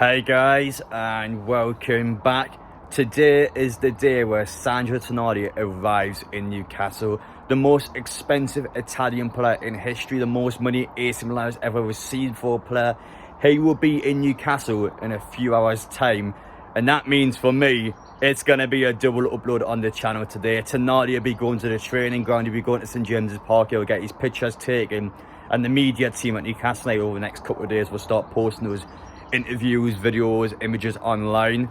Hey guys, and welcome back. Today is the day where Sandro Tonali arrives in Newcastle, the most expensive Italian player in history, the most money AC Milan has ever received for a player. He will be in Newcastle in a few hours time, and that means for me it's going to be a double upload on the channel today. Tonali will be going to the training ground, he'll be going to St James's Park, he'll get his pictures taken, and the media team at Newcastle over the next couple of days will start posting those interviews, videos, images online.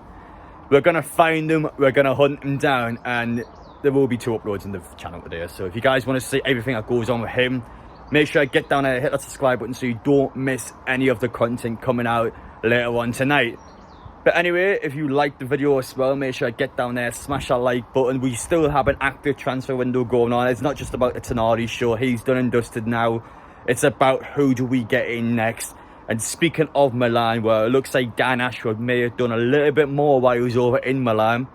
We're gonna find them, we're gonna hunt them down, and there will be 2 uploads on the channel today. So if you guys want to see everything that goes on with him, make sure you get down there, hit that subscribe button so you don't miss any of the content coming out later on tonight. But anyway, if you like the video as well, make sure you get down there, smash that like button. We still have an active transfer window going on. It's not just about the Tonali show, he's done and dusted now. It's about who do we get in next. And speaking of Milan, well, it looks like Dan Ashford may have done a little bit more while he was over in Milan.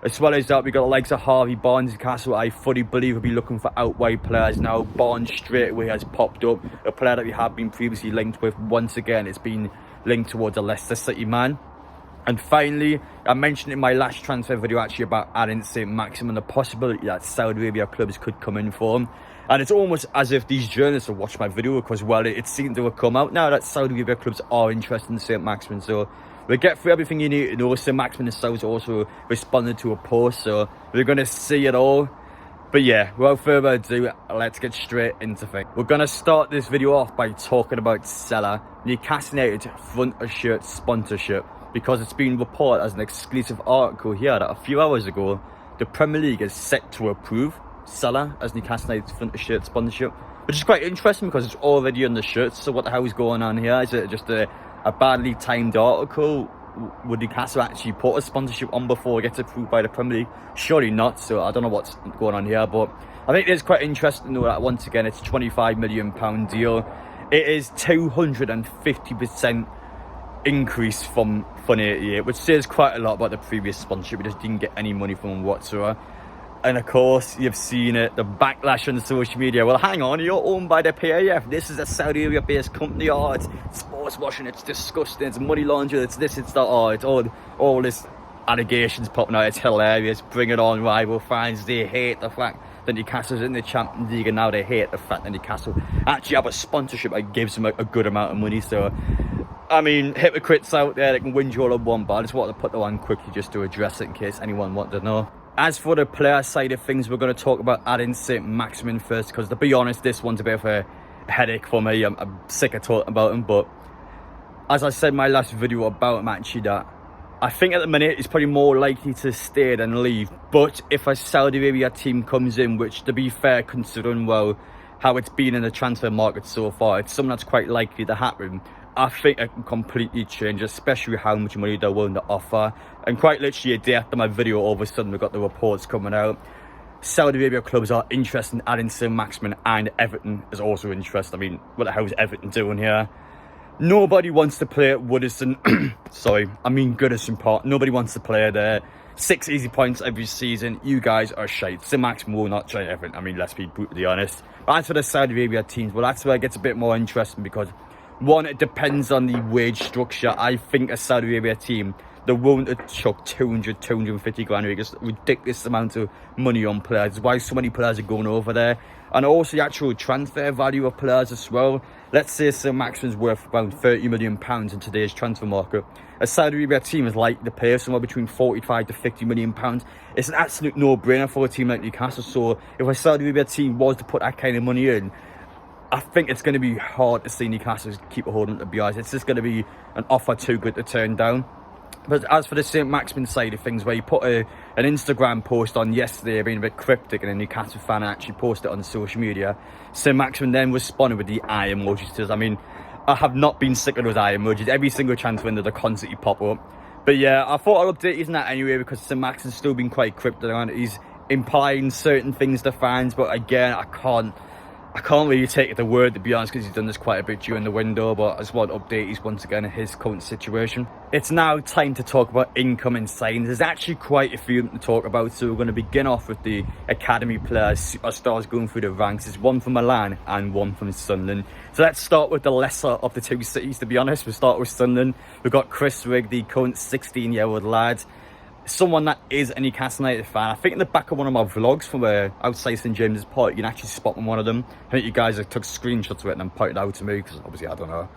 As well as that, we got the likes of Harvey Barnes, Newcastle. I fully believe we'll be looking for out-wide players now. Barnes straight away has popped up. A player that we have been previously linked with. Once again, it's been linked towards a Leicester City man. And finally, I mentioned in my last transfer video actually about adding Saint-Maximin, the possibility that Saudi Arabia clubs could come in for him. And it's almost as if these journalists have watched my video because, well, it seemed to have come out now that Saudi Arabia clubs are interested in Saint-Maximin. So we'll get through everything you need to know. Saint-Maximin has also responded to a post, so we're going to see it all. But yeah, without further ado, let's get straight into things. We're going to start this video off by talking about Sela, Newcastle United front of shirt sponsorship, because it's been reported as an exclusive article here that a few hours ago, the Premier League is set to approve Sela as Newcastle United's front of shirt sponsorship, which is quite interesting because it's already on the shirts. So what the hell is going on here? Is it just a badly timed article? Would Newcastle actually put a sponsorship on before it gets approved by the Premier League? Surely not. So I don't know what's going on here, but I think it's quite interesting to know that once again it's a £25 million deal. It is 250% increase from Fun 88, which says quite a lot about the previous sponsorship. We just didn't get any money from them whatsoever. And of course, you've seen it, the backlash on social media. Well, hang on, you're owned by the PAF. This is a Saudi Arabia-based company. Oh, it's sports washing, it's disgusting, it's money laundering, it's this, it's that. Oh, it's all this allegations popping out. It's hilarious. Bring it on, rival fans. They hate the fact that Newcastle's in the Champions League, and now they hate the fact that Newcastle actually have a sponsorship that gives them a good amount of money. So, I mean, hypocrites out there, they can whinge all at one, but I just wanted to put that on quickly just to address it in case anyone wanted to know. As for the player side of things, we're going to talk about adding Saint-Maximin first, because to be honest, this one's a bit of a headache for me. I'm sick of talking about him, but as I said in my last video about him actually, that I think at the minute he's probably more likely to stay than leave. But if a Saudi Arabia team comes in, which to be fair, considering, well, how it's been in the transfer market so far, it's something that's quite likely to happen. I think it can completely change, especially how much money they're willing to offer. And quite literally a day after my video, all of a sudden we've got the reports coming out. Saudi Arabia clubs are interested in adding Saint-Maximin, and Everton is also interested. I mean, what the hell is Everton doing here? Nobody wants to play at Woodison. Sorry, I mean Goodison Park. Nobody wants to play there. 6 easy points every season. You guys are shite. Saint-Maximin will not try Everton. I mean, let's be brutally honest. But as for the Saudi Arabia teams, well, that's where it gets a bit more interesting because, one, it depends on the wage structure. I think a Saudi Arabia team, they're willing to chuck 200, 250 grand, just ridiculous amount of money on players. That's why so many players are going over there. And also the actual transfer value of players as well. Let's say Saint-Maximin's worth around £30 million in today's transfer market. A Saudi Arabia team is likely to pay somewhere between £45 to £50 million. It's an absolute no-brainer for a team like Newcastle. So if a Saudi Arabia team was to put that kind of money in, I think it's going to be hard to see Newcastle keep a hold on it, to be honest. It's just going to be an offer too good to turn down. But as for the Saint-Maximin side of things, where you put an Instagram post on yesterday being a bit cryptic, and a Newcastle fan actually posted it on social media, Saint-Maximin then responded with the eye emojis. I mean, I have not been sick of those eye emojis. Every single transfer window, they constantly pop up. But yeah, I thought I'll update you on that anyway, because Saint-Maximin's still been quite cryptic, and he's implying certain things to fans. But again, I I can't really take it the word, to be honest, because he's done this quite a bit during the window, but I just want to update he's once again in his current situation. It's now time to talk about incoming signings. There's actually quite a few to talk about, so we're going to begin off with the academy players, superstars going through the ranks. There's one from Milan and one from Sunderland. So let's start with the lesser of the two cities, to be honest. We'll start with Sunderland. We've got Chris Rigg, the current 16-year-old lad. Someone that is a Newcastle United fan. I think in the back of one of my vlogs from outside St James's Park, you can actually spot one of them. I think you guys have took screenshots of it and then pointed out to me, because obviously I don't know.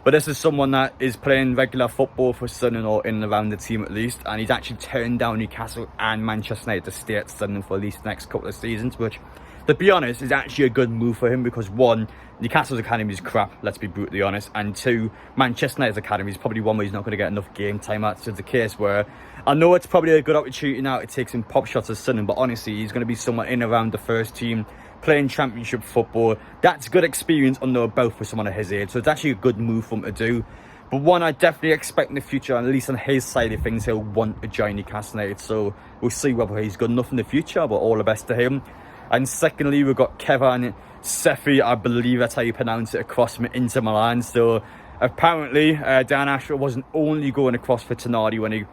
But this is someone that is playing regular football for Sunderland, or in and around the team at least, and he's actually turned down Newcastle and Manchester United to stay at Sunderland for at least the next couple of seasons, which, to be honest, is actually a good move for him, because one, Newcastle's academy is crap, let's be brutally honest, and two, Manchester United's academy is probably one where he's not going to get enough game time at. So it's a case where I know it's probably a good opportunity now to take some pop shots at Sunderland, but honestly, he's going to be someone in and around the first team, playing championship football. That's good experience under a belt for someone of his age, so it's actually a good move for him to do. But one, I definitely expect in the future, at least on his side of things, he'll want to join Newcastle United, so we'll see whether he's good enough in the future, but all the best to him. And secondly, we've got Kevin Sefi, I believe that's how you pronounce it, across from Inter Milan. So apparently Dan Ashford wasn't only going across for Tonali when he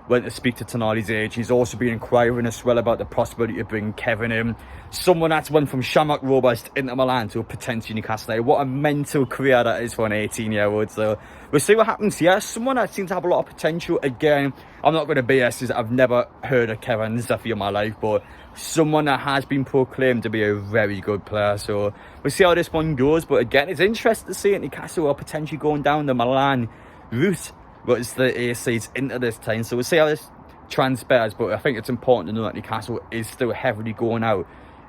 went to speak to Tonali's age, he's also been inquiring as well about the possibility of bringing Kevin in. Someone that's went from Shamrock Rovers to Inter Milan to a potential Newcastle United. What a mental career that is for an 18-year-old. So we'll see what happens here. Someone that seems to have a lot of potential. Again, I'm not going to BS this, I've never heard of Kevin Sefi in my life, but someone that has been proclaimed to be a very good player. So we'll see how this one goes. But again, it's interesting to see it. Newcastle are potentially going down the Milan route, but it's the AC's into this time. So we'll see how this transpires. But I think it's important to know that Newcastle is still heavily going out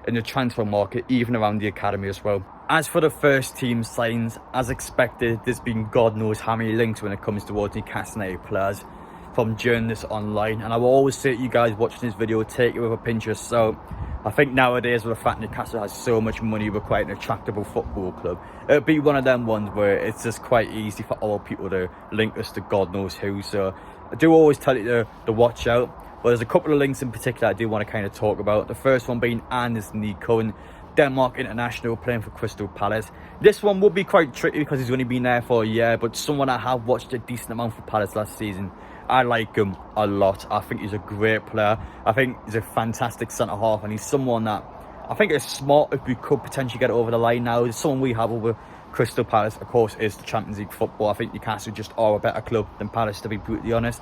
in the transfer market, even around the academy as well. As for the first team signs, as expected, there's been God knows how many links when it comes towards Newcastle United players from journalists online, and I will always say to you guys watching this video, take it with a pinch of salt. I think nowadays, with the fact Newcastle has so much money, we're quite an attractable football club. It'll be one of them ones where it's just quite easy for all people to link us to God knows who. So I do always tell you to watch out. But there's a couple of links in particular I do want to kind of talk about. The first one being Anders Nikon, Denmark international, playing for Crystal Palace. This one will be quite tricky because he's only been there for a year, but someone I have watched a decent amount for Palace last season. I like him a lot. I think he's a great player. I think he's a fantastic centre-half, and he's someone that I think is smart if we could potentially get it over the line now. Someone we have over Crystal Palace, of course, is the Champions League football. I think Newcastle just are a better club than Palace, to be brutally honest.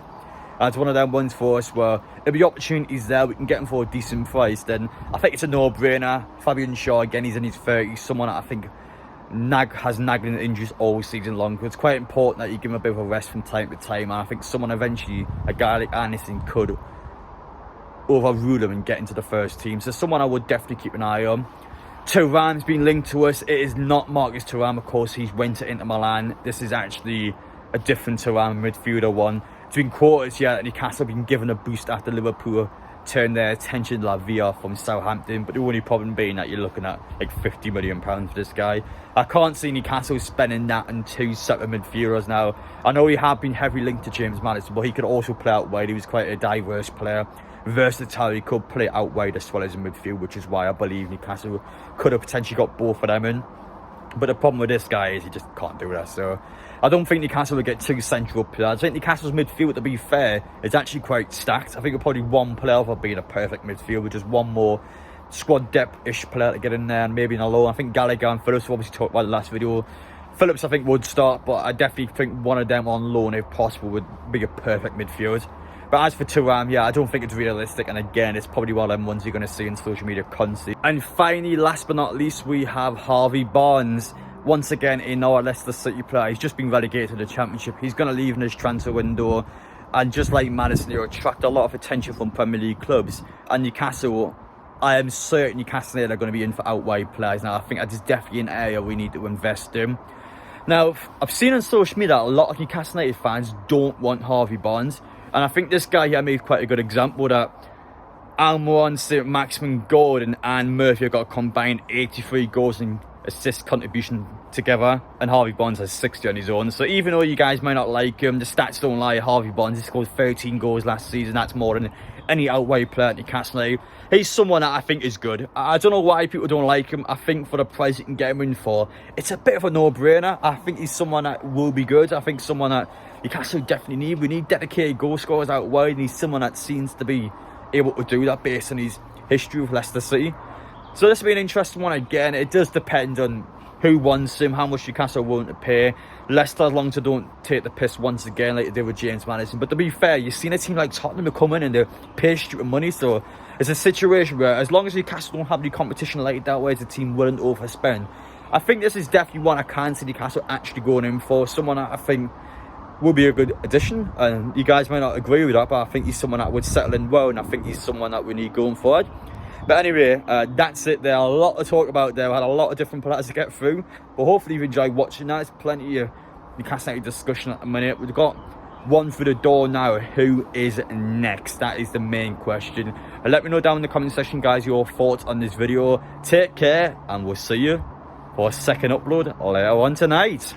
And it's one of them ones for us where if the opportunity's there, we can get him for a decent price, then I think it's a no-brainer. Fabian Shaw, again, he's in his 30s, someone that I think has nagging injuries all season long. It's quite important that you give him a bit of a rest from time to time, and I think someone eventually, a guy like Anderson, could overrule him and get into the first team. So someone I would definitely keep an eye on. Thuram's been linked to us. It is not Marcus Thuram, of course. He's went to Inter Milan. This is actually a different Thuram, midfielder one. It's been quoted here that Newcastle have been given a boost after Liverpool turned their attention to La Via from Southampton, but the only problem being that you're looking at like £50 million for this guy. I can't see Newcastle spending that on two separate midfielders now. I know he have been heavily linked to James Maddison, but he could also play out wide. He was quite a diverse player, versatile. He could play out wide as well as in midfield, which is why I believe Newcastle could have potentially got both of them in. But the problem with this guy is he just can't do that. So I don't think Newcastle will get two central players. I think Newcastle's midfield, to be fair, is actually quite stacked. I think it'll probably one player for being a perfect midfield, with just one more squad depth-ish player to get in there, and maybe in a low. I think Gallagher and Phillips, we obviously talked about the last video. Phillips, I think, would start, but I definitely think one of them on loan, if possible, would be a perfect midfield. But as for Thuram, yeah, I don't think it's realistic. And again, it's probably one of them ones you're going to see in social media constantly. And finally, last but not least, we have Harvey Barnes. Once again, in our Leicester City player. He's just been relegated to the Championship. He's going to leave in his transfer window. And just like Maddison, he'll attract a lot of attention from Premier League clubs. And Newcastle, I am certain Newcastle are going to be in for out-wide players. Now, I think that is definitely an area we need to invest in. Now, I've seen on social media that a lot of Newcastle United fans don't want Harvey Barnes. And I think this guy here made quite a good example that Almiron, Saint-Maximin, Gordon and Murphy have got a combined 83 goals in assist contribution together, and Harvey Barnes has 60 on his own. So even though you guys might not like him, the stats don't lie. Harvey Barnes, he scored 13 goals last season. That's more than any outright player at Newcastle. He's someone that I think is good. I don't know why people don't like him. I think for the price you can get him in for, it's a bit of a no-brainer. I think he's someone that will be good. I think someone that Newcastle definitely need. We need dedicated goal scorers out wide, and he's someone that seems to be able to do that based on his history with Leicester City. So this will be an interesting one again. It does depend on who wants him, how much Newcastle are willing to pay. Leicester, as long as they don't take the piss once again like they did with James Maddison. But to be fair, you've seen a team like Tottenham come in and they pay stupid money. So it's a situation where as long as Newcastle don't have any competition like that, where it's a team willing to overspend, I think this is definitely one I can see Newcastle actually going in for. Someone that I think will be a good addition. And you guys might not agree with that, but I think he's someone that would settle in well, and I think he's someone that we need going forward. But anyway, that's it. There are a lot to talk about there. I had a lot of different players to get through. But hopefully you've enjoyed watching that. There's plenty of Newcastle United discussion at the minute. We've got one through the door now. Who is next? That is the main question. And let me know down in the comment section, guys, your thoughts on this video. Take care, and we'll see you for a second upload later on tonight.